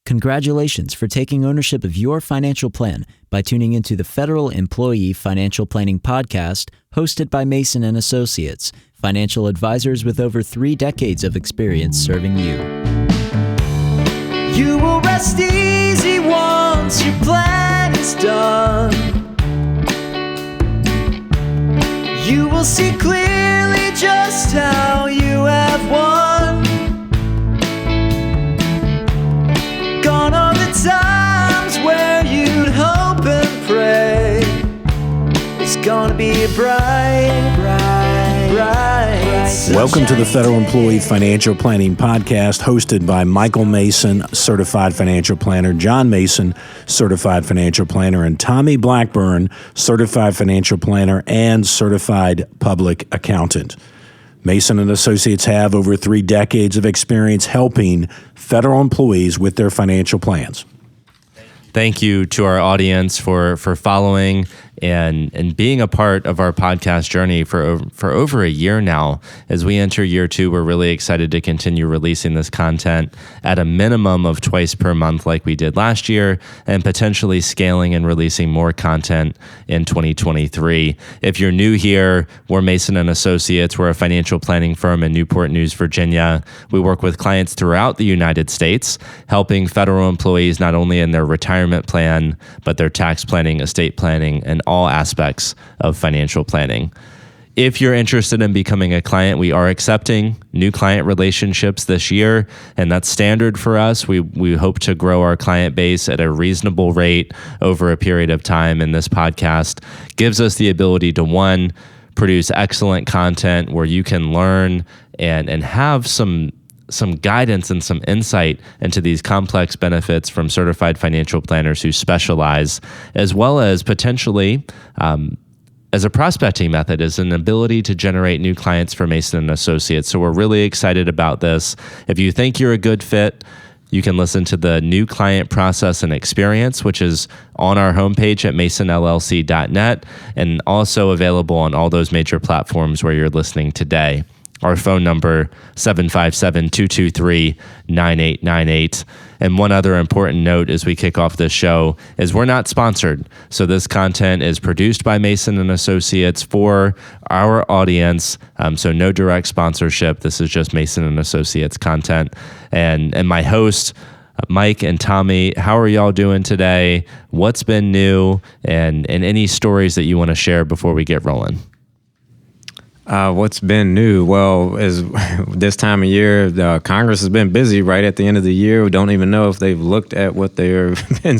Congratulations for taking ownership of your financial plan by tuning into the Federal Employee Financial Planning Podcast, hosted by Mason & Associates, financial advisors with over 3 decades of experience serving you. You will rest easy once your plan is done. You will see clearly just how you have won. Gone are the times where you'd hope and pray. It's gonna be a bright Welcome to the Federal Employee Financial Planning Podcast, hosted by Michael Mason, Certified Financial Planner, John Mason, Certified Financial Planner, and Tommy Blackburn, Certified Financial Planner and Certified Public Accountant. Mason & Associates have over 3 decades of experience helping federal employees with their financial plans. Thank you to our audience for following and being a part of our podcast journey for over a year now. As we enter year 2, we're really excited to continue releasing this content at a minimum of twice per month like we did last year, and potentially scaling and releasing more content in 2023. If you're new here, we're Mason & Associates. We're a financial planning firm in Newport News, Virginia. We work with clients throughout the United States, helping federal employees not only in their retirement plan, but their tax planning, estate planning, and all aspects of financial planning. If you're interested in becoming a client, we are accepting new client relationships this year, and that's standard for us. We hope to grow our client base at a reasonable rate over a period of time, and this podcast gives us the ability to, one, produce excellent content where you can learn and have some guidance and some insight into these complex benefits from certified financial planners who specialize, as well as potentially, as a prospecting method, as an ability to generate new clients for Mason & Associates. So we're really excited about this. If you think you're a good fit, you can listen to the new client process and experience, which is on our homepage at masonllc.net, and also available on all those major platforms where you're listening today. Our phone number, 757-223-9898. And one other important note as we kick off this show is we're not sponsored. So this content is produced by Mason & Associates for our audience. So no direct sponsorship. This is just Mason & Associates content. And my host, Mike and Tommy, how are y'all doing today? What's been new? And any stories that you want to share before we get rolling? What's been new? Well, as this time of year, Congress has been busy right at the end of the year. We don't even know if they've looked at what they've been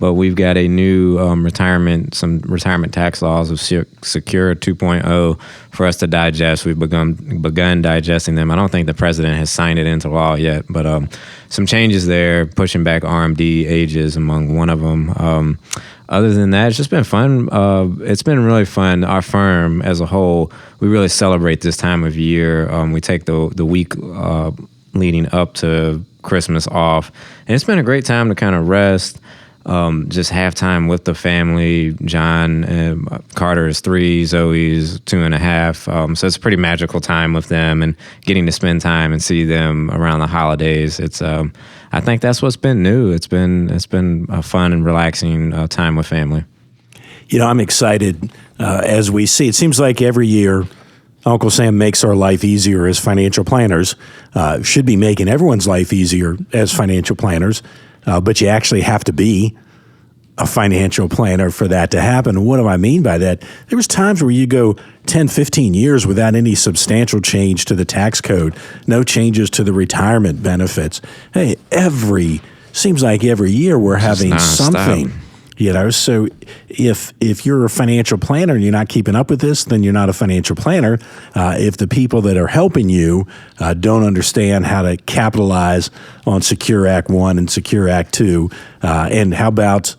but we've got a new some retirement tax laws of Secure 2.0 for us to digest. We've begun digesting them. I don't think the president has signed it into law yet, but some changes there, pushing back RMD ages among one of them. Other than that, it's just been fun. It's been really fun. Our firm as a whole, we really celebrate this time of year. We take the week leading up to Christmas off. And it's been a great time to kind of rest, just have time with the family. John, Carter is 3, Zoe's 2.5. So it's a pretty magical time with them, and getting to spend time and see them around the holidays. It's I think that's what's been new. It's been a fun and relaxing time with family. You know, I'm excited as we see. It seems like every year Uncle Sam makes our life easier as financial planners. Should be making everyone's life easier as financial planners, but you actually have to be a financial planner for that to happen. And what do I mean by that? There was times where you go 10, 15 years without any substantial change to the tax code, no changes to the retirement benefits. Hey, seems like every year we're having something. You know, so if you're a financial planner and you're not keeping up with this, then you're not a financial planner. If the people that are helping you don't understand how to capitalize on Secure Act 1 and Secure Act 2, and how about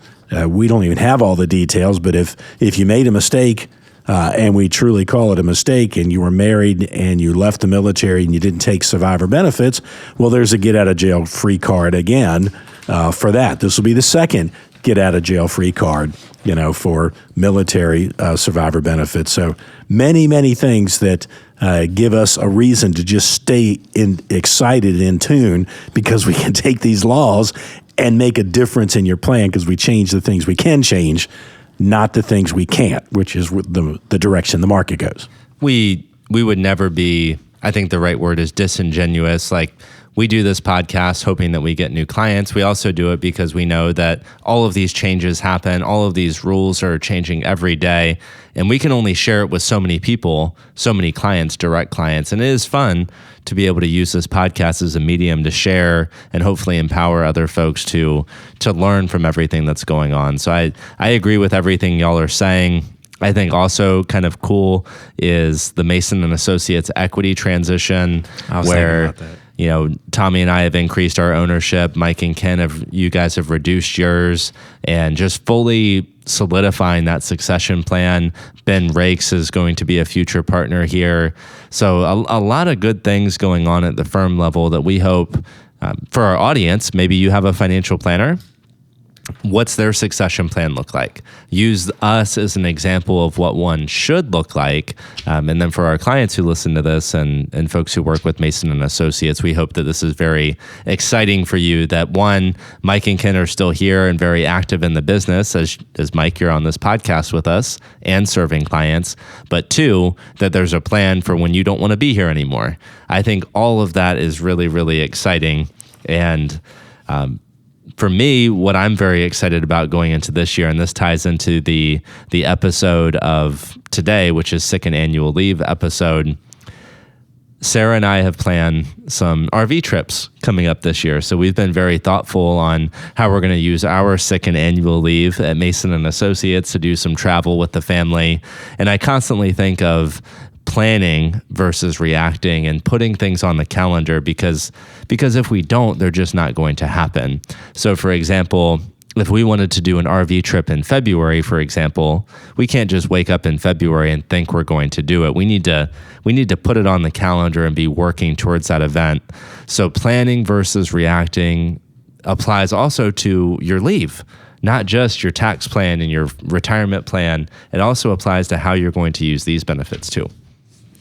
we don't even have all the details, but if you made a mistake, and we truly call it a mistake, and you were married and you left the military and you didn't take survivor benefits, well, there's a get-out-of-jail-free card again for that. This will be the second get out of jail free card, for military survivor benefits. So many things that give us a reason to just stay excited and in tune, because we can take these laws and make a difference in your plan, because we change the things we can change, not the things we can't, which is the direction the market goes. We would never be, I think the right word is disingenuous. Like, we do this podcast hoping that we get new clients. We also do it because we know that all of these changes happen. All of these rules are changing every day. And we can only share it with so many people, so many clients, direct clients. And it is fun to be able to use this podcast as a medium to share and hopefully empower other folks to learn from everything that's going on. So I agree with everything y'all are saying. I think also kind of cool is the Mason and Associates equity transition, where Tommy and I have increased our ownership. Mike and Ken, you guys have reduced yours, and just fully solidifying that succession plan. Ben Rakes is going to be a future partner here. So a lot of good things going on at the firm level that we hope for our audience. Maybe you have a financial planner. What's their succession plan look like? Use us as an example of what one should look like. And then for our clients who listen to this and folks who work with Mason and Associates, we hope that this is very exciting for you, that one, Mike and Ken are still here and very active in the business. As Mike, you're on this podcast with us and serving clients. But two, that there's a plan for when you don't want to be here anymore. I think all of that is really, really exciting. And for me, what I'm very excited about going into this year, and this ties into the episode of today, which is sick and annual leave episode. Sarah and I have planned some RV trips coming up this year. So we've been very thoughtful on how we're going to use our sick and annual leave at Mason and Associates to do some travel with the family. And I constantly think of planning versus reacting and putting things on the calendar, because if we don't, they're just not going to happen. So for example, if we wanted to do an RV trip in February, for example, we can't just wake up in February and think we're going to do it. We need to put it on the calendar and be working towards that event. So planning versus reacting applies also to your leave, not just your tax plan and your retirement plan. It also applies to how you're going to use these benefits too.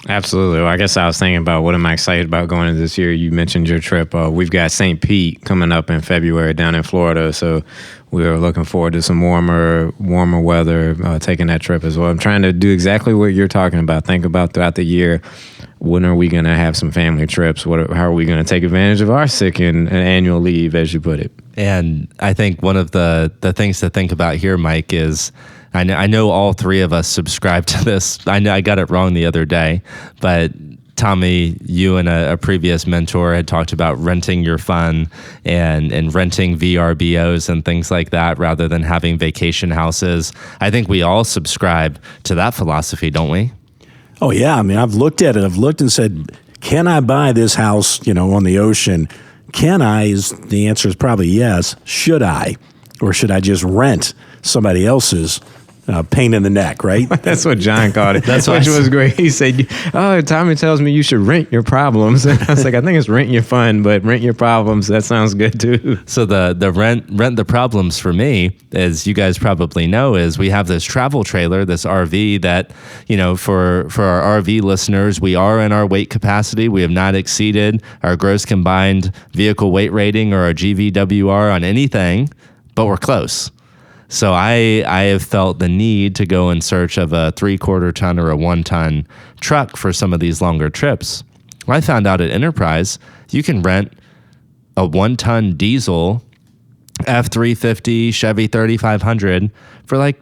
Absolutely. Well, I guess I was thinking about what am I excited about going into this year. You mentioned your trip. We've got St. Pete coming up in February down in Florida. So we're looking forward to some warmer weather, taking that trip as well. I'm trying to do exactly what you're talking about. Think about throughout the year, when are we going to have some family trips? How are we going to take advantage of our sick and annual leave, as you put it? And I think one of the things to think about here, Mike, is I know all three of us subscribe to this. I know I got it wrong the other day, but Tommy, you and a previous mentor had talked about renting your fun and renting VRBOs and things like that rather than having vacation houses. I think we all subscribe to that philosophy, don't we? Oh, yeah. I mean, I've looked at it. I've looked and said, can I buy this house, on the ocean? Can I? The answer is probably yes. Should I? Or should I just rent somebody else's pain in the neck, right? That's what John called it, which was great. He said, Tommy tells me you should rent your problems. And I was like, I think it's rent your fun, but rent your problems, that sounds good too. So the rent the problems for me, as you guys probably know, is we have this travel trailer, this RV that, for our RV listeners, we are in our weight capacity. We have not exceeded our gross combined vehicle weight rating or our GVWR on anything, but we're close. So I have felt the need to go in search of a 3/4 ton or a 1 ton truck for some of these longer trips. I found out at Enterprise, you can rent a 1 ton diesel F350 Chevy 3500 for I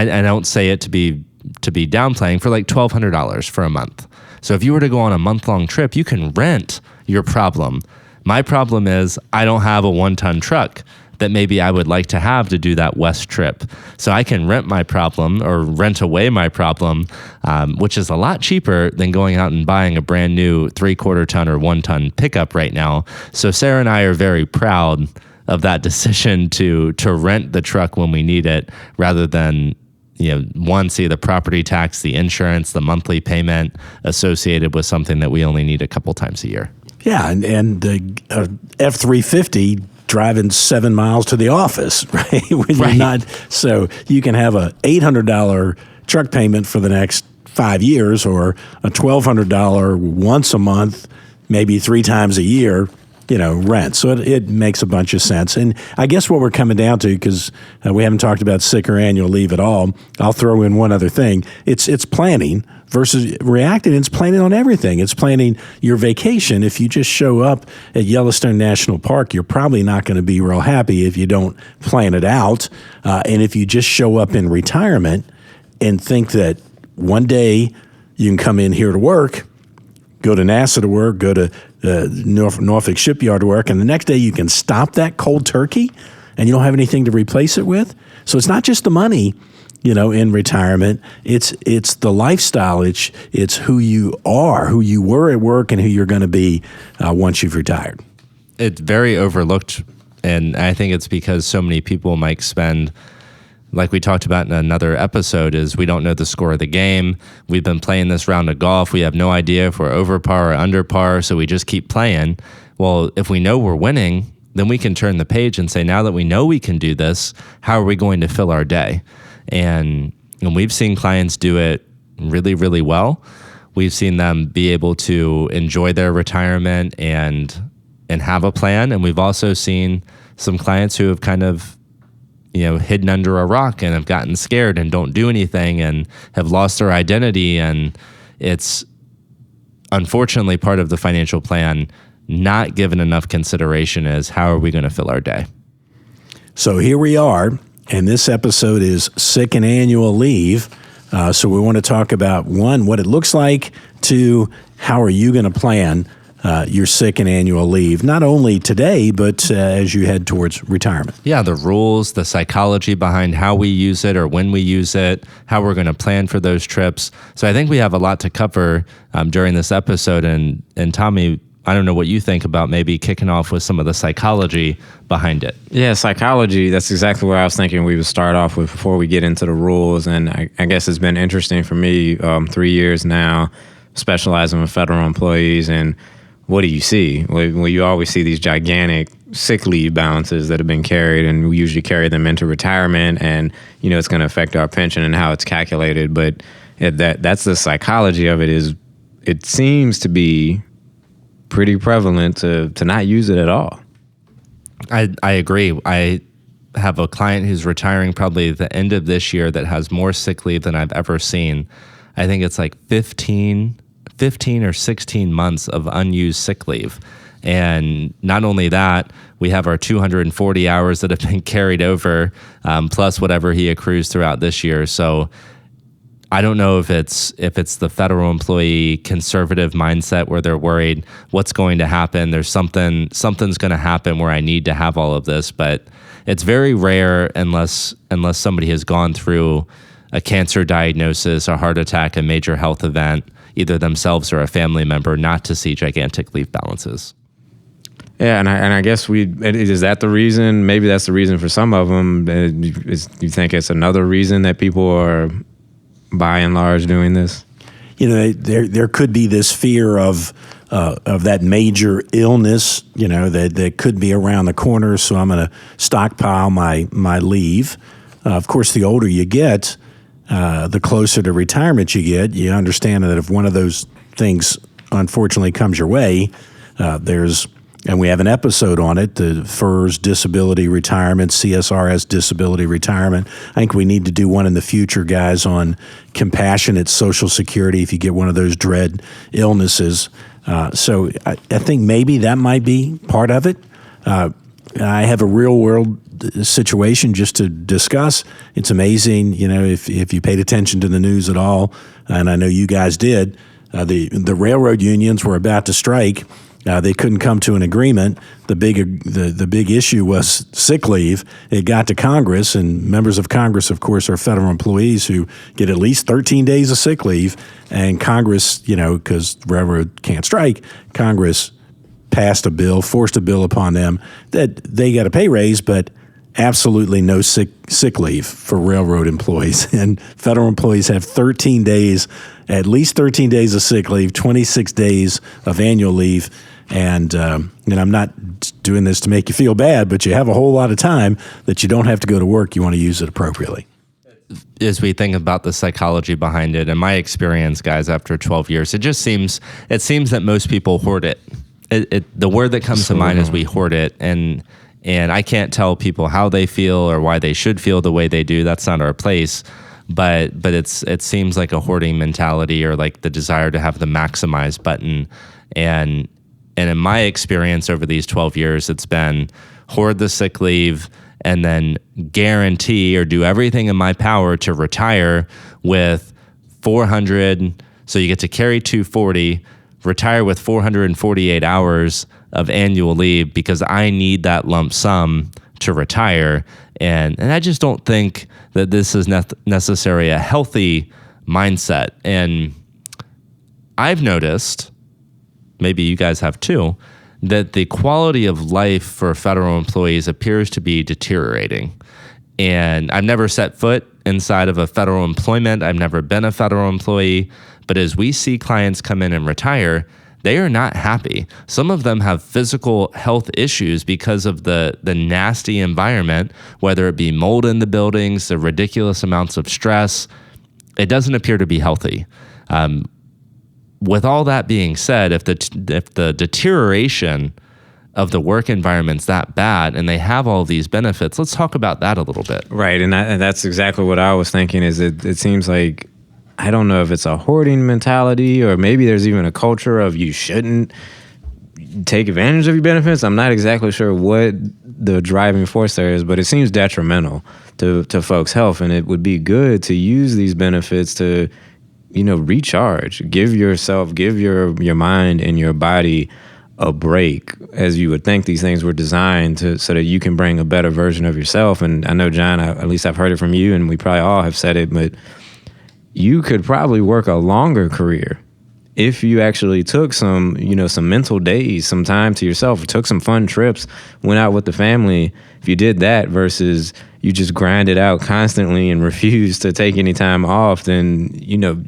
don't say it to be downplaying, for $1,200 for a month. So if you were to go on a month-long trip, you can rent your problem. My problem is I don't have a 1 ton truck that maybe I would like to have to do that west trip. So I can rent my problem or rent away my problem, which is a lot cheaper than going out and buying a brand new 3/4 ton or 1 ton pickup right now. So Sarah and I are very proud of that decision to rent the truck when we need it, rather than see the property tax, the insurance, the monthly payment associated with something that we only need a couple times a year. Yeah, and the F-350 driving 7 miles to the office, right? When you're not, so you can have a $800 truck payment for the next 5 years, or a $1,200 once a month, maybe 3 times a year, rent. So it makes a bunch of sense. And I guess what we're coming down to, because we haven't talked about sick or annual leave at all, I'll throw in one other thing. It's planning versus reacting. It's planning on everything. It's planning your vacation. If you just show up at Yellowstone National Park, you're probably not going to be real happy if you don't plan it out. And if you just show up in retirement and think that one day you can come in here to work, go to NASA to work, go to Norfolk Shipyard to work, and the next day you can stop that cold turkey and you don't have anything to replace it with. So it's not just the money, in retirement. It's the lifestyle. It's who you are, who you were at work, and who you're going to be once you've retired. It's very overlooked, and I think it's because so many people might spend, like we talked about in another episode, is we don't know the score of the game. We've been playing this round of golf. We have no idea if we're over par or under par, so we just keep playing. Well, if we know we're winning, then we can turn the page and say, now that we know we can do this, how are we going to fill our day? And we've seen clients do it really, really well. We've seen them be able to enjoy their retirement and have a plan. And we've also seen some clients who have kind of hidden under a rock and have gotten scared and don't do anything and have lost their identity. And it's unfortunately part of the financial plan not given enough consideration is how are we going to fill our day? So here we are, and this episode is sick and annual leave. So we want to talk about, 1, what it looks like, 2, how are you going to plan your sick and annual leave, not only today, but as you head towards retirement. Yeah, the rules, the psychology behind how we use it or when we use it, how we're going to plan for those trips. So I think we have a lot to cover during this episode. And Tommy, I don't know what you think about maybe kicking off with some of the psychology behind it. Yeah, psychology, that's exactly what I was thinking we would start off with before we get into the rules. And I guess it's been interesting for me, 3 years now, specializing with federal employees. And what do you see? Well, you always see these gigantic sick leave balances that have been carried, and we usually carry them into retirement, and it's going to affect our pension and how it's calculated. But that's the psychology of it. Is it seems to be pretty prevalent to not use it at all. I agree. I have a client who's retiring probably at the end of this year that has more sick leave than I've ever seen. I think it's like 15 or 16 months of unused sick leave. And not only that, we have our 240 hours that have been carried over, plus whatever he accrues throughout this year. So I don't know if it's the federal employee conservative mindset where they're worried what's going to happen. There's something's going to happen where I need to have all of this, but it's very rare unless somebody has gone through a cancer diagnosis, a heart attack, a major health event, either themselves or a family member, not to see gigantic leave balances. Yeah, and I guess is that the reason? Maybe that's the reason for some of them. You think it's another reason that people are, by and large, doing this? There could be this fear of that major illness, that could be around the corner. So I'm going to stockpile my leave. Of course, the older you get, the closer to retirement you get. You understand that if one of those things unfortunately comes your way, and we have an episode on it, the FERS disability retirement, CSRS disability retirement. I think we need to do one in the future, guys, on compassionate Social Security if you get one of those dread illnesses. So I think maybe that might be part of it. I have a real world situation just to discuss. It's amazing, if you paid attention to the news at all, and I know you guys did, the railroad unions were about to strike. They couldn't come to an agreement. The big issue was sick leave. It got to Congress, and members of Congress, of course, are federal employees who get at least 13 days of sick leave. And Congress, because railroad can't strike, Congress forced a bill upon them that they got a pay raise, but absolutely no sick leave for railroad employees. And federal employees have 13 days, at least 13 days of sick leave, 26 days of annual leave. And I'm not doing this to make you feel bad, but you have a whole lot of time that you don't have to go to work. You want to use it appropriately. As we think about the psychology behind it, in my experience, guys, after 12 years, it seems that most people hoard it. The word that comes to mind is we hoard it, and I can't tell people how they feel or why they should feel the way they do. That's not our place. But it seems like a hoarding mentality, or like the desire to have the maximize button. And in my experience over these 12 years, it's been hoard the sick leave and then guarantee or do everything in my power to retire with 400. So you get to carry 240, retire with 448 hours of annual leave because I need that lump sum to retire. And I just don't think that this is necessarily a healthy mindset. And I've noticed, maybe you guys have too, that the quality of life for federal employees appears to be deteriorating. And I've never set foot inside of a federal employment. I've never been a federal employee. But as we see clients come in and retire, they are not happy. Some of them have physical health issues because of the nasty environment, whether it be mold in the buildings, the ridiculous amounts of stress. It doesn't appear to be healthy. With all that being said, if the deterioration of the work environment's that bad and they have all these benefits, let's talk about that a little bit. Right, and that's exactly what I was thinking. Is it seems like, I don't know if it's a hoarding mentality or maybe there's even a culture of you shouldn't take advantage of your benefits. I'm not exactly sure what the driving force there is, but it seems detrimental to folks' health, and it would be good to use these benefits to, recharge, give your mind and your body a break, as you would think these things were designed so that you can bring a better version of yourself. And I know, John, at least I've heard it from you, and we probably all have said it, but you could probably work a longer career if you actually took some mental days, some time to yourself, took some fun trips, went out with the family. If you did that versus you just grind it out constantly and refuse to take any time off, then,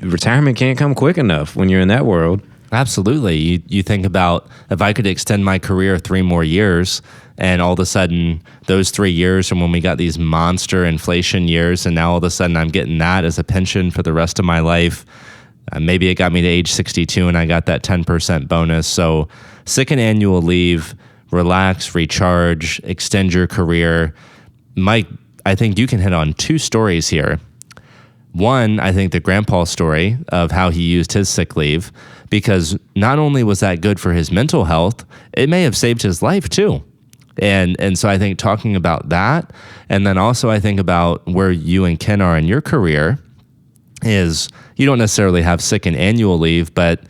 retirement can't come quick enough when you're in that world. Absolutely. You think about, if I could extend my career 3 more years, and all of a sudden those 3 years from when we got these monster inflation years, and now all of a sudden I'm getting that as a pension for the rest of my life. Maybe it got me to age 62 and I got that 10% bonus. So sick and annual leave, relax, recharge, extend your career. Mike, I think you can hit on 2 stories here. One, I think the grandpa story of how he used his sick leave, because not only was that good for his mental health, it may have saved his life too. And so I think talking about that, and then also I think about where you and Ken are in your career, is you don't necessarily have sick and annual leave, but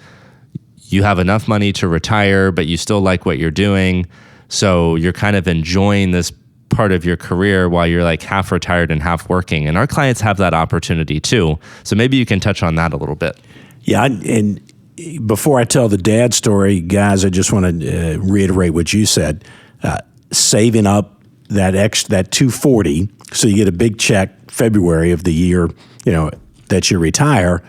you have enough money to retire, but you still like what you're doing. So you're kind of enjoying this part of your career while you're like half retired and half working. And our clients have that opportunity too. So maybe you can touch on that a little bit. Yeah, and before I tell the dad story, guys, I just want to reiterate what you said. Saving up that 240, so you get a big check February of the year, that you retire.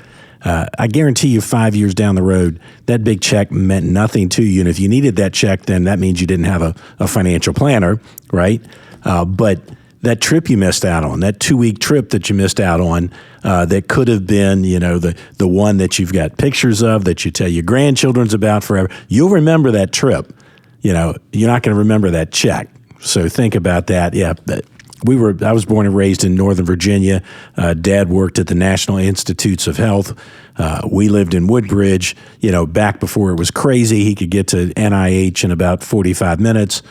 I guarantee you 5 years down the road, that big check meant nothing to you. And if you needed that check, then that means you didn't have a financial planner, right? But that trip you missed out on, that 2-week trip that you missed out on, that could have been, the one that you've got pictures of, that you tell your grandchildren's about forever. You'll remember that trip. You're not going to remember that check. So think about that. Yeah, I was born and raised in Northern Virginia. Dad worked at the National Institutes of Health. We lived in Woodbridge. Back before it was crazy, he could get to NIH in about 45 minutes.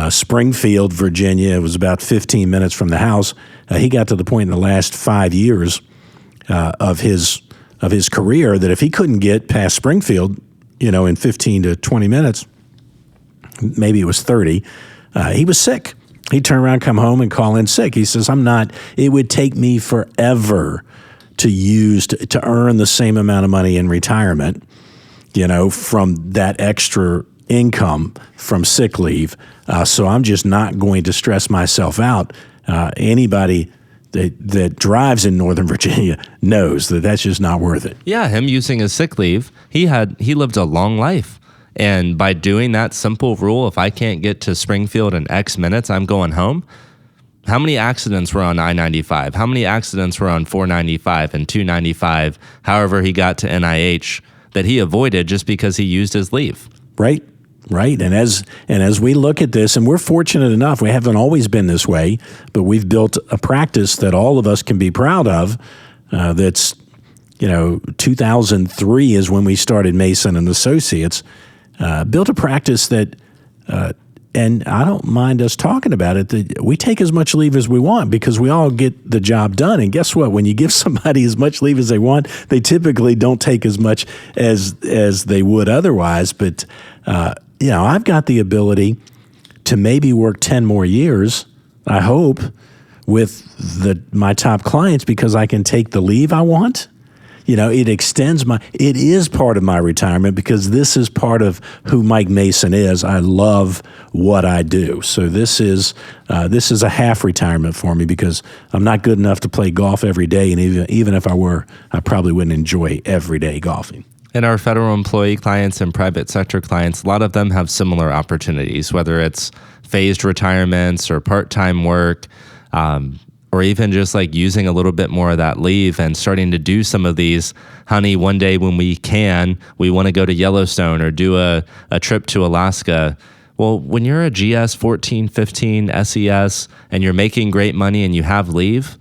Springfield, Virginia, was about 15 minutes from the house. He got to the point in the last 5 years of his career that if he couldn't get past Springfield, in 15 to 20 minutes, maybe it was 30, he was sick. He'd turn around, come home, and call in sick. He says, it would take me forever to earn the same amount of money in retirement, from that extra income from sick leave. So I'm just not going to stress myself out. Anybody that drives in Northern Virginia knows that that's just not worth it. Yeah, him using his sick leave, he lived a long life. And by doing that simple rule, if I can't get to Springfield in X minutes, I'm going home. How many accidents were on I-95? How many accidents were on 495 and 295, however he got to NIH, that he avoided just because he used his leave? Right. And as we look at this, and we're fortunate enough, we haven't always been this way, but we've built a practice that all of us can be proud of. That's 2003 is when we started Mason and Associates. Built a practice that, and I don't mind us talking about it, that we take as much leave as we want because we all get the job done. And guess what? When you give somebody as much leave as they want, they typically don't take as much as they would otherwise. But, I've got the ability to maybe work 10 more years, I hope, with my top clients because I can take the leave I want. It is part of my retirement because this is part of who Mike Mason is. I love what I do. So this is a half retirement for me because I'm not good enough to play golf every day. And even if I were, I probably wouldn't enjoy everyday golfing. And our federal employee clients and private sector clients, a lot of them have similar opportunities, whether it's phased retirements or part-time work, or even just like using a little bit more of that leave and starting to do some of these, honey, one day when we want to go to Yellowstone or do a trip to Alaska. Well, when you're a GS 14, 15 SES and you're making great money and you have leave,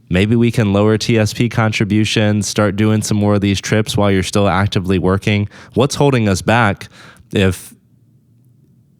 maybe we can lower TSP contributions, start doing some more of these trips while you're still actively working. What's holding us back if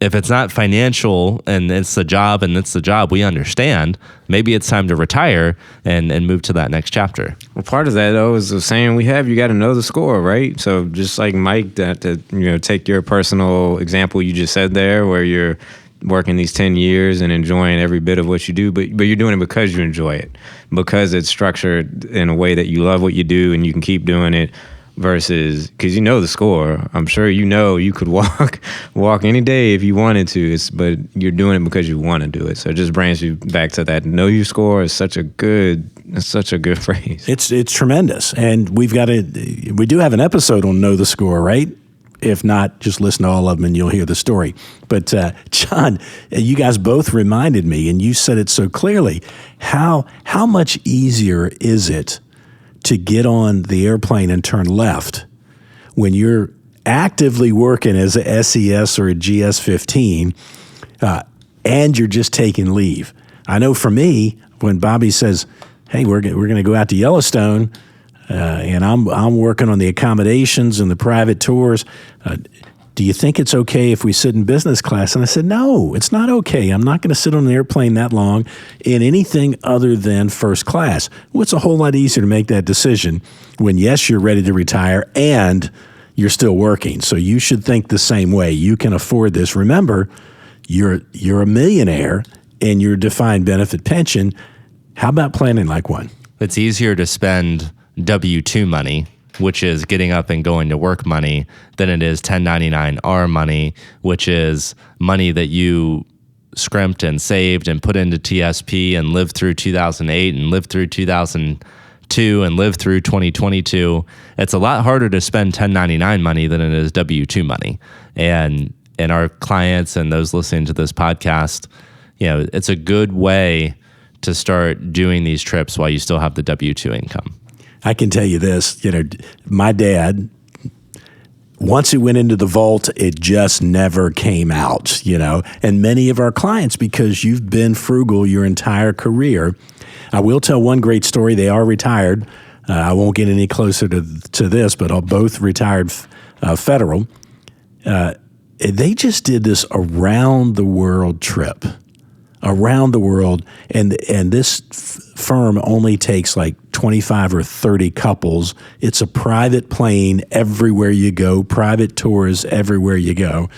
it's not financial and it's the job we understand, maybe it's time to retire and move to that next chapter. Well, part of that, though, is the saying we have, you got to know the score, right? So just like Mike, take your personal example you just said there where you're working these 10 years and enjoying every bit of what you do, but you're doing it because you enjoy it, because it's structured in a way that you love what you do and you can keep doing it. Versus, because you know the score, I'm sure you could walk any day if you wanted to. But you're doing it because you want to do it. So it just brings you back to that. Know your score is such a good phrase. It's tremendous, and we do have an episode on Know the Score, right? If not, just listen to all of them and you'll hear the story. But John, you guys both reminded me, and you said it so clearly. How much easier is it to get on the airplane and turn left when you're actively working as a SES or a GS-15 and you're just taking leave? I know for me, when Bobby says, hey, we're going to go out to Yellowstone and I'm working on the accommodations and the private tours, do you think it's okay if we sit in business class? And I said, no, it's not okay. I'm not going to sit on an airplane that long in anything other than first class. Well, it's a whole lot easier to make that decision when, yes, you're ready to retire and you're still working. So you should think the same way. You can afford this. Remember, you're a millionaire and your defined benefit pension. How about planning like one? It's easier to spend W-2 money, which is getting up and going to work money, than it is 1099-R money, which is money that you scrimped and saved and put into TSP and lived through 2008 and lived through 2002 and lived through 2022. It's a lot harder to spend 1099 money than it is W-2 money. And our clients and those listening to this podcast, it's a good way to start doing these trips while you still have the W-2 income. I can tell you this, my dad, once it went into the vault, it just never came out, and many of our clients, because you've been frugal your entire career. I will tell one great story. They are retired. I won't get any closer to this, but both retired federal. They just did this around the world trip. Around the world, and this firm only takes like 25 or 30 couples. It's a private plane everywhere you go, private tours everywhere you go.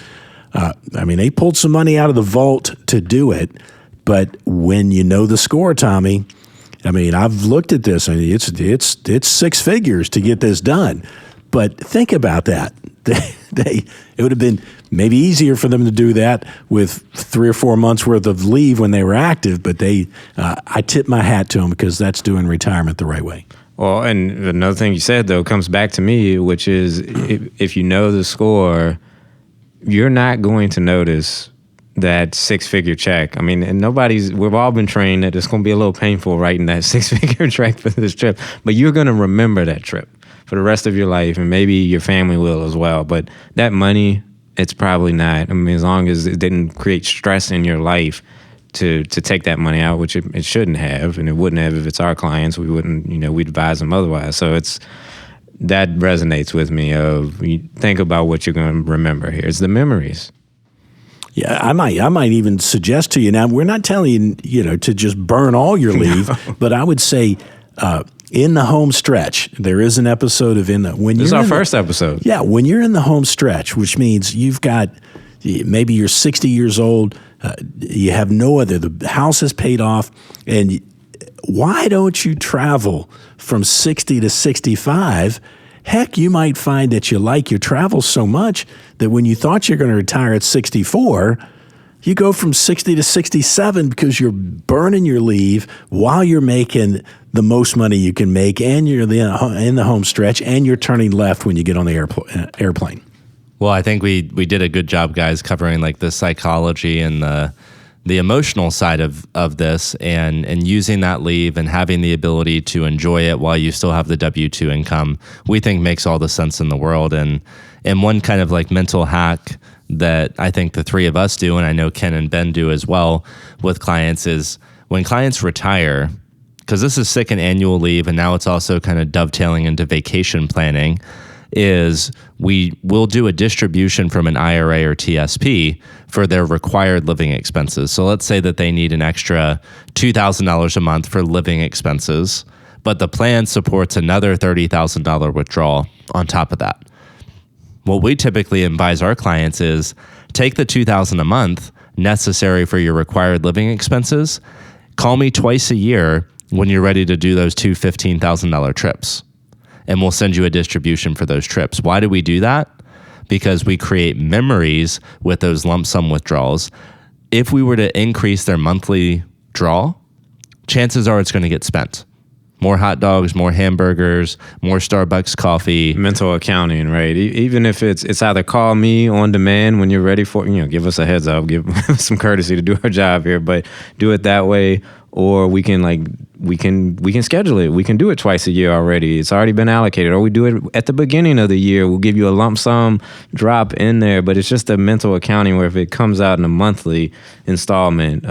They pulled some money out of the vault to do it, but when you know the score, Tommy, I've looked at this, and it's six figures to get this done. But think about that. It would have been maybe easier for them to do that with 3 or 4 months worth of leave when they were active, but I tip my hat to them because that's doing retirement the right way. Well, and another thing you said, though, comes back to me, which is if you know the score, you're not going to notice that 6-figure check. I mean, and we've all been trained that it's going to be a little painful writing that 6-figure check for this trip, but you're going to remember that trip for the rest of your life, and maybe your family will as well. But that money, it's probably not. I mean, as long as it didn't create stress in your life to take that money out, which it shouldn't have, and it wouldn't have if it's our clients. We wouldn't, we'd advise them otherwise. So that resonates with me. You think about what you're going to remember here. It's the memories. Yeah, I might even suggest to you now. We're not telling you, to just burn all your leave, but I would say in the home stretch. There is an episode of when this is you're our first episode. Yeah, when you're in the home stretch, which means you've got maybe you're 60 years old. You have no other. The house is paid off, and why don't you travel from 60 to 65? Heck, you might find that you like your travel so much that when you thought you're going to retire at 64, you go from 60 to 67 because you're burning your leave while you're making the most money you can make, and you're in the home stretch, and you're turning left when you get on the airplane. Well, I think we did a good job, guys, covering like the psychology and the emotional side of this, and using that leave and having the ability to enjoy it while you still have the W-2 income, we think makes all the sense in the world. And one kind of like mental hack that I think the three of us do, and I know Ken and Ben do as well with clients, is when clients retire, because this is sick and annual leave, and now it's also kind of dovetailing into vacation planning, is we will do a distribution from an IRA or TSP for their required living expenses. So let's say that they need an extra $2,000 a month for living expenses, but the plan supports another $30,000 withdrawal on top of that. What we typically advise our clients is take the $2,000 a month necessary for your required living expenses. Call me twice a year when you're ready to do those two $15,000 trips, and we'll send you a distribution for those trips. Why do we do that? Because we create memories with those lump sum withdrawals. If we were to increase their monthly draw, chances are it's going to get spent. More hot dogs, more hamburgers, more Starbucks coffee. Mental accounting, right? Even if it's either call me on demand when you're ready for, give us a heads up, give us some courtesy to do our job here, but do it that way. Or we can schedule it. We can do it twice a year already. It's already been allocated. Or we do it at the beginning of the year. We'll give you a lump sum drop in there, but it's just a mental accounting where if it comes out in a monthly installment,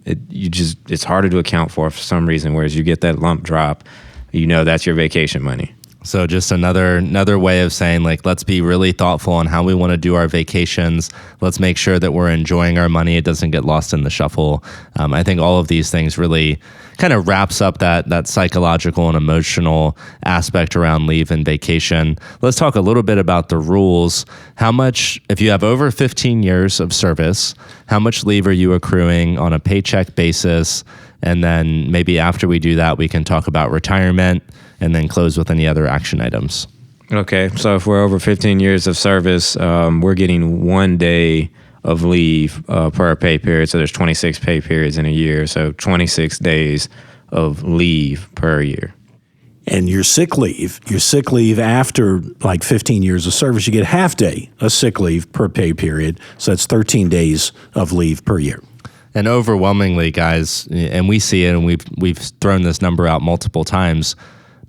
it's harder to account for some reason. Whereas you get that lump drop, that's your vacation money. So just another way of saying, like, let's be really thoughtful on how we want to do our vacations. Let's make sure that we're enjoying our money. It doesn't get lost in the shuffle. I think all of these things really kind of wraps up that psychological and emotional aspect around leave and vacation. Let's talk a little bit about the rules. How much, if you have over 15 years of service, how much leave are you accruing on a paycheck basis? And then maybe after we do that, we can talk about retirement and then close with any other action items. Okay, so if we're over 15 years of service, we're getting 1 day of leave per pay period. So there's 26 pay periods in a year, so 26 days of leave per year. And your sick leave after like 15 years of service, you get half day of sick leave per pay period. So that's 13 days of leave per year. And overwhelmingly, guys, and we see it, and we've thrown this number out multiple times,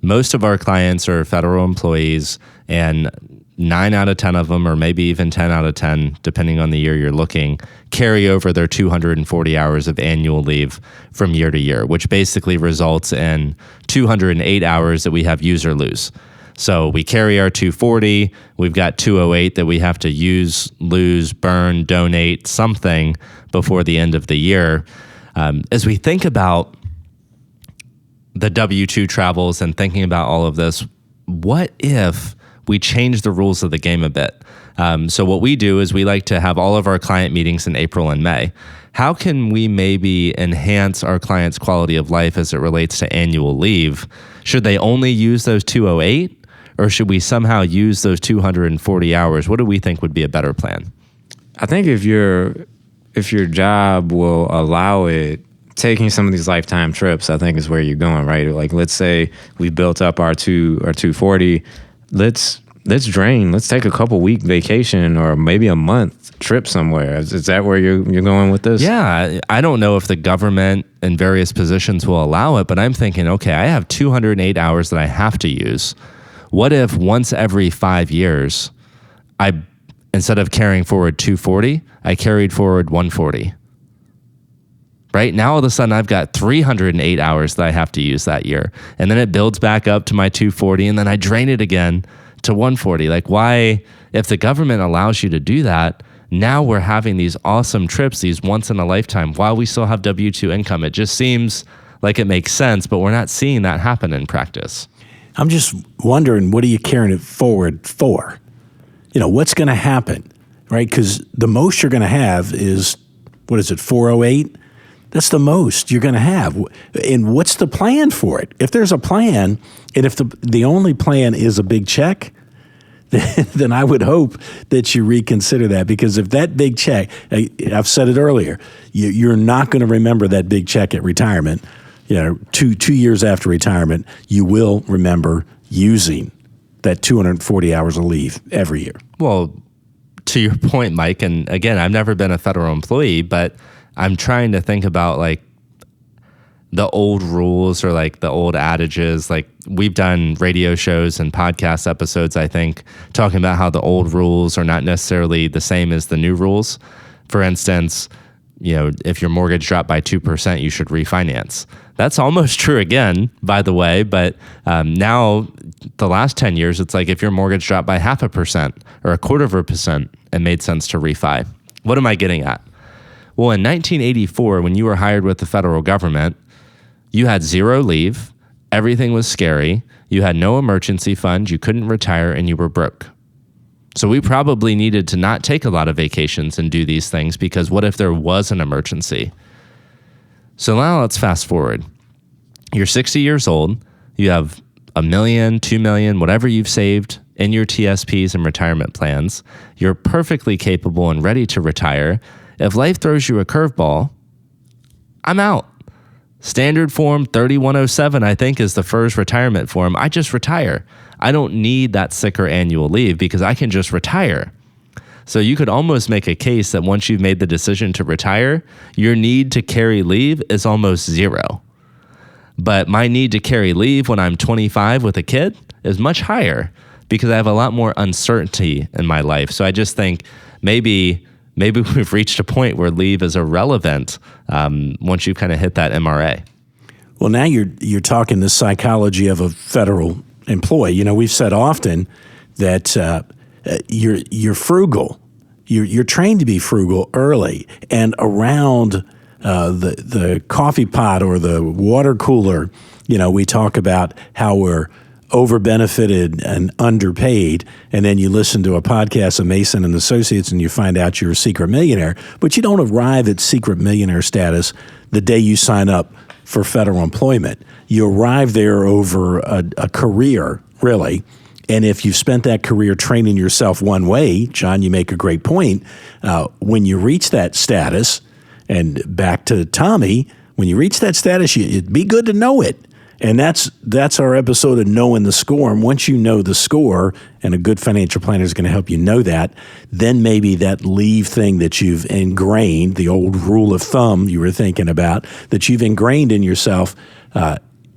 most of our clients are federal employees, and 9 out of 10 of them, or maybe even 10 out of 10, depending on the year you're looking, carry over their 240 hours of annual leave from year to year, which basically results in 208 hours that we have use or lose. So we carry our 240, we've got 208 that we have to use, lose, burn, donate, something before the end of the year. As we think about the W-2 travels and thinking about all of this, what if we change the rules of the game a bit? So what we do is we like to have all of our client meetings in April and May. How can we maybe enhance our clients' quality of life as it relates to annual leave? Should they only use those 208? Or should we somehow use those 240 hours? What do we think would be a better plan? I think if your job will allow it, taking some of these lifetime trips, I think is where you're going, right? Like, let's say we built up our 240. Let's let's drain. Let's take a couple week vacation or maybe a month trip somewhere. Is that where you're going with this? Yeah, I don't know if the government in various positions will allow it, but I'm thinking, okay, I have 208 hours that I have to use. What if once every 5 years, instead of carrying forward 240, I carried forward 140? Right now, all of a sudden, I've got 308 hours that I have to use that year. And then it builds back up to my 240, and then I drain it again to 140. Like, why, if the government allows you to do that, now we're having these awesome trips, these once in a lifetime, while we still have W-2 income. It just seems like it makes sense, but we're not seeing that happen in practice. I'm just wondering, what are you carrying it forward for? What's going to happen, right? Because the most you're going to have is, 408? That's the most you're going to have. And what's the plan for it? If there's a plan, and if the only plan is a big check, then I would hope that you reconsider that. Because if that big check, I've said it earlier, you're not going to remember that big check at retirement. 2 years after retirement, you will remember using that 240 hours of leave every year. Well, to your point, Mike, and again, I've never been a federal employee, but I'm trying to think about like the old rules or like the old adages. Like, we've done radio shows and podcast episodes, I think, talking about how the old rules are not necessarily the same as the new rules. For instance, if your mortgage dropped by 2%, you should refinance. That's almost true again, by the way. But now, the last 10 years, it's like if your mortgage dropped by 0.5% or 0.25%, it made sense to refi. What am I getting at? Well, in 1984, when you were hired with the federal government, you had zero leave, everything was scary, you had no emergency fund, you couldn't retire, and you were broke. So we probably needed to not take a lot of vacations and do these things, because what if there was an emergency? So now let's fast forward. You're 60 years old, you have $1 million, $2 million, whatever you've saved in your TSPs and retirement plans. You're perfectly capable and ready to retire. If life throws you a curveball, I'm out. Standard form 3107, I think, is the first retirement form. I just retire. I don't need that sick or annual leave because I can just retire. So you could almost make a case that once you've made the decision to retire, your need to carry leave is almost zero. But my need to carry leave when I'm 25 with a kid is much higher because I have a lot more uncertainty in my life. So I just think maybe we've reached a point where leave is irrelevant once you kind of hit that MRA. Well, now you're talking the psychology of a federal employee. We've said often that you're frugal. You're trained to be frugal early, and around the coffee pot or the water cooler, we talk about how we're over-benefited and underpaid, and then you listen to a podcast of Mason and Associates and you find out you're a secret millionaire, but you don't arrive at secret millionaire status the day you sign up for federal employment. You arrive there over a career, really, and if you've spent that career training yourself one way, John, you make a great point, when you reach that status, and back to Tommy, when you reach that status, it'd be good to know it. And that's our episode of Knowing the Score. And once you know the score, and a good financial planner is going to help you know that, then maybe that leave thing that you've ingrained, the old rule of thumb you were thinking about, that you've ingrained in yourself,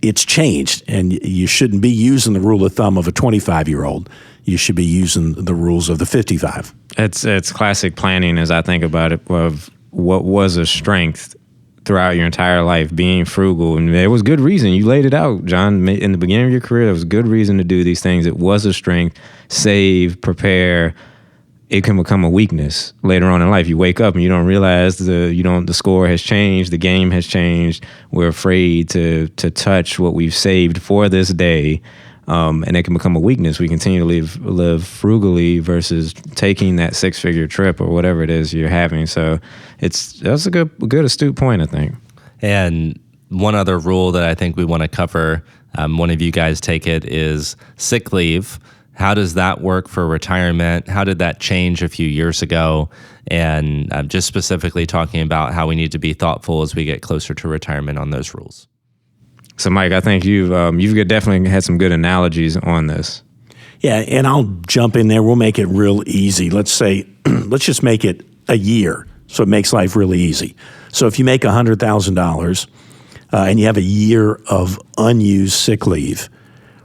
it's changed. And you shouldn't be using the rule of thumb of a 25-year-old. You should be using the rules of the 55. It's classic planning, as I think about it, of what was a strength throughout your entire life, being frugal. And there was good reason. You laid it out, John. In the beginning of your career, there was good reason to do these things. It was a strength. Save, prepare. It can become a weakness later on in life. You wake up and you don't realize the score has changed. The game has changed. We're afraid to touch what we've saved for this day. And it can become a weakness. We continue to live frugally versus taking that six-figure trip or whatever it is you're having. So that's a good astute point, I think. And one other rule that I think we want to cover, one of you guys take it, is sick leave. How does that work for retirement? How did that change a few years ago? And just specifically talking about how we need to be thoughtful as we get closer to retirement on those rules. So, Mike, I think you've definitely had some good analogies on this. Yeah, and I'll jump in there. We'll make it real easy. Let's say, let's just make it a year, so it makes life really easy. So if you make $100,000 and you have a year of unused sick leave,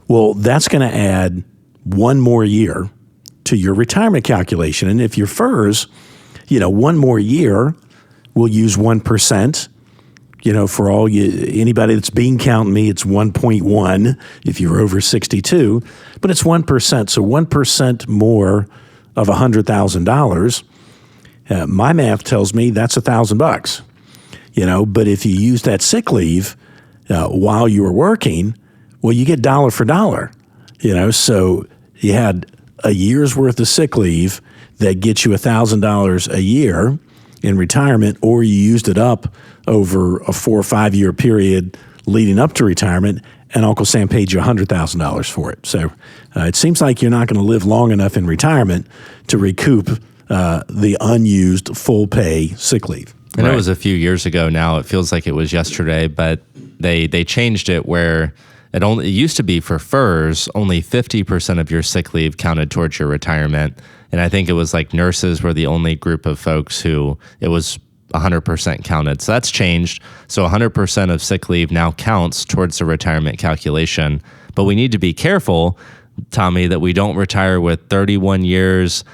well, that's going to add one more year to your retirement calculation. And if you're FERS, one more year will use 1%. For anybody that's bean counting me, it's 1.1 if you're over 62, but it's 1%. So 1% more of $100,000. My math tells me that's $1,000. But if you use that sick leave while you were working, well, you get dollar for dollar. So you had a year's worth of sick leave that gets you $1,000 a year in retirement, or you used it up over a 4 or 5 year period leading up to retirement, and Uncle Sam paid you $100,000 for it. So it seems like you're not going to live long enough in retirement to recoup the unused full pay sick leave. And it was a few years ago now. It feels like it was yesterday, but they changed it where it used to be for FERS, only 50% of your sick leave counted towards your retirement. And I think it was like nurses were the only group of folks who it was 100% counted. So that's changed. So 100% of sick leave now counts towards the retirement calculation. But we need to be careful, Tommy, that we don't retire with 31 years,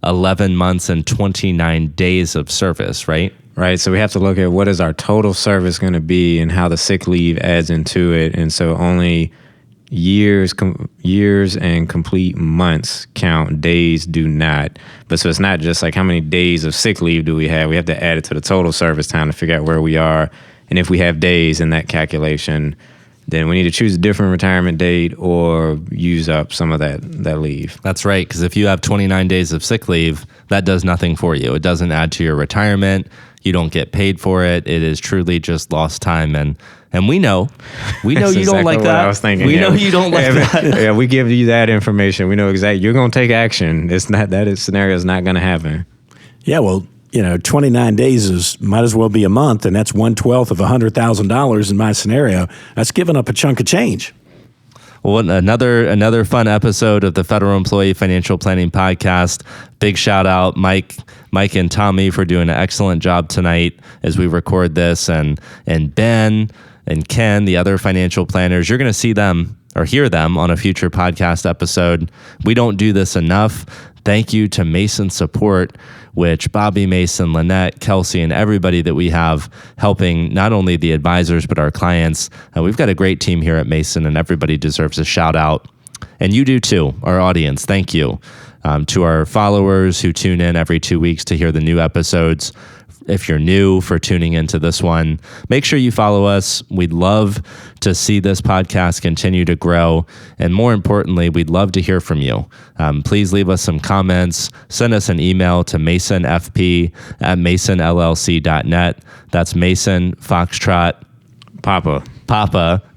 11 months, and 29 days of service, right? Right. So we have to look at what is our total service going to be and how the sick leave adds into it. And so only years and complete months count, days do not. But so it's not just like how many days of sick leave do we have. We have to add it to the total service time to figure out where we are. And if we have days in that calculation, then we need to choose a different retirement date or use up some of that leave. That's right, because if you have 29 days of sick leave, that does nothing for you. It doesn't add to your retirement. You don't get paid for it. It is truly just lost time. And we know you exactly don't like that. I was thinking. We know you don't like that. Yeah, we give you that information. We know exactly you're going to take action. It's not that scenario is not going to happen. Yeah, well, 29 days might as well be a month, and that's 1/12 of $100,000 in my scenario. That's giving up a chunk of change. Well, another fun episode of the Federal Employee Financial Planning Podcast. Big shout out, Mike and Tommy, for doing an excellent job tonight as we record this, and Ben and Ken, the other financial planners. You're going to see them or hear them on a future podcast episode. We don't do this enough. Thank you to Mason Support, which Bobby Mason, Lynette, Kelsey, and everybody that we have helping not only the advisors, but our clients. We've got a great team here at Mason, and everybody deserves a shout out. And you do too, our audience. Thank you. To our followers who tune in every 2 weeks to hear the new episodes. If you're new, for tuning into this one, make sure you follow us. We'd love to see this podcast continue to grow. And more importantly, we'd love to hear from you. Please leave us some comments. Send us an email to masonfp@masonllc.net. That's Mason Foxtrot Papa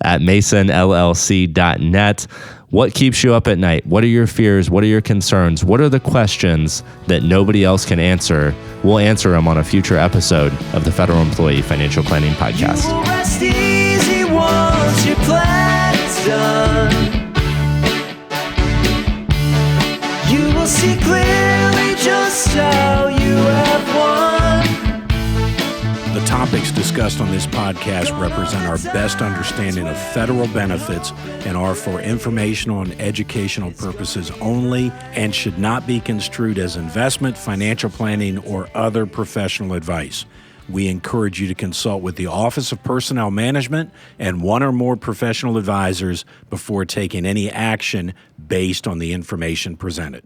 at masonllc.net. What keeps you up at night? What are your fears? What are your concerns? What are the questions that nobody else can answer? We'll answer them on a future episode of the Federal Employee Financial Planning Podcast. You will rest easy once your plan's done. You will see clearly just how you have won. The topics discussed on this podcast represent our best understanding of federal benefits and are for informational and educational purposes only and should not be construed as investment, financial planning, or other professional advice. We encourage you to consult with the Office of Personnel Management and one or more professional advisors before taking any action based on the information presented.